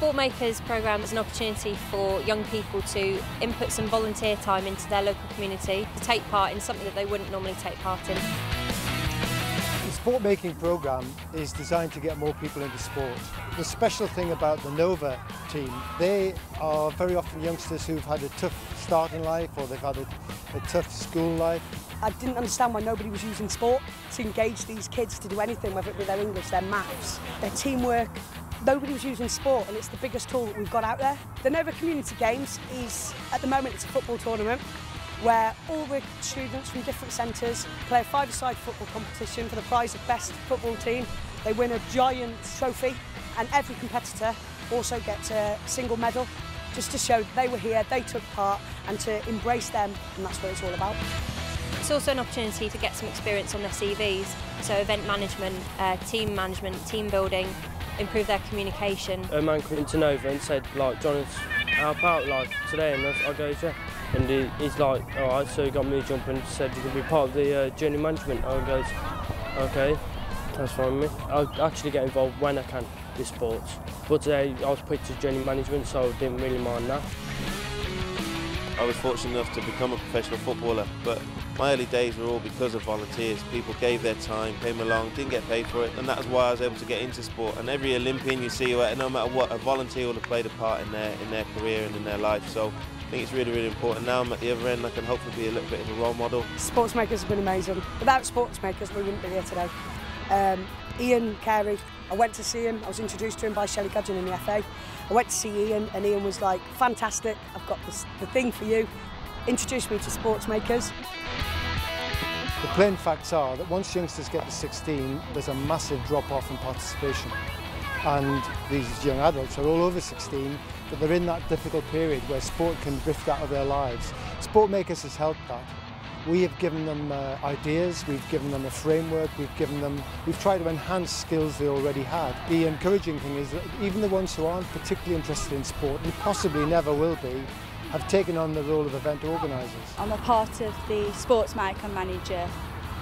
Sport Makers programme is an opportunity for young people to input some volunteer time into their local community, to take part in something that they wouldn't normally take part in. The sport making programme is designed to get more people into sport. The special thing about the Nova team, they are very often youngsters who've had a tough start in life, or they've had a tough school life. I didn't understand why nobody was using sport to engage these kids to do anything, whether it be their English, their maths, their teamwork. Nobody was using sport, and it's the biggest tool that we've got out there. The Nova Community Games is, at the moment, it's a football tournament where all the students from different centres play a five-a-side football competition for the prize of best football team. They win a giant trophy, and every competitor also gets a single medal, just to show they were here, they took part, and to embrace them, and that's what it's all about. It's also an opportunity to get some experience on their CVs, so event management, team building, improve their communication. A man came to Nova and said, like, John, help out like today, and I goes, yeah. And he's like, all right, so he got me jumping and said you can be part of the journey management. I goes, okay, that's fine with me. I'll actually get involved when I can with sports. But today I was picked as journey management, so I didn't really mind that. I was fortunate enough to become a professional footballer, but my early days were all because of volunteers. People gave their time, came along, didn't get paid for it, and that's why I was able to get into sport. And every Olympian you see, no matter what, a volunteer will have played a part in their career and in their life. So I think it's really, really important. Now I'm at the other end, I can hopefully be a little bit of a role model. Sports Makers have been amazing. Without Sports Makers, we wouldn't be here today. Ian Carey, I went to see him, I was introduced to him by Shelley Gudgeon in the FA. I went to see Ian, and Ian was like, fantastic, I've got the thing for you. Introduced me to Sports Makers. The plain facts are that once youngsters get to 16, there's a massive drop-off in participation. And these young adults are all over 16, but they're in that difficult period where sport can drift out of their lives. Sport Makers has helped that. We have given them ideas, we've given them a framework, we've tried to enhance skills they already had. The encouraging thing is that even the ones who aren't particularly interested in sport, and possibly never will be, have taken on the role of event organisers. I'm a part of the Sports Maker Manager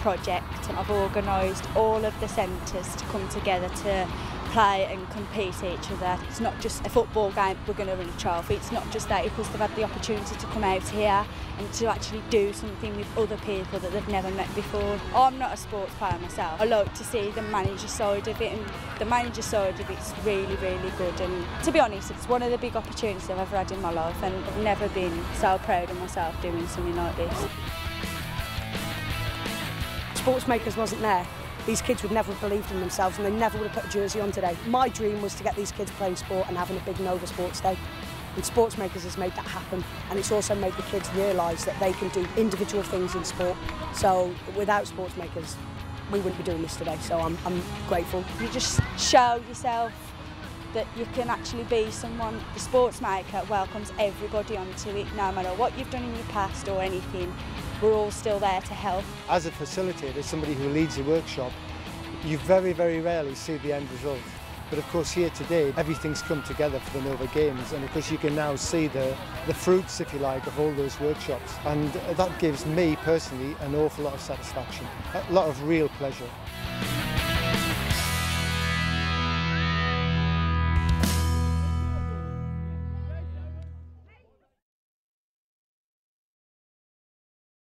project, and I've organised all of the centres to come together to play and compete each other. It's not just a football game, we're going to win a trophy, it's not just that, because they've had the opportunity to come out here and to actually do something with other people that they've never met before. I'm not a sports player myself. I like to see the manager side of it, and the manager side of it's really, really good. And to be honest, it's one of the big opportunities I've ever had in my life, and I've never been so proud of myself doing something like this. Sports Makers wasn't there, these kids would never have believed in themselves, and they never would have put a jersey on today. My dream was to get these kids playing sport and having a big Nova Sports Day. And Sports Makers has made that happen, and it's also made the kids realise that they can do individual things in sport. So without Sports Makers, we wouldn't be doing this today, so I'm grateful. You just show yourself that you can actually be someone. The Sports Maker welcomes everybody onto it, no matter what you've done in your past or anything. We're all still there to help. As a facilitator, somebody who leads a workshop, you very, very rarely see the end result. But of course here today, everything's come together for the Nova Games, and of course you can now see the fruits, if you like, of all those workshops. And that gives me personally an awful lot of satisfaction, a lot of real pleasure.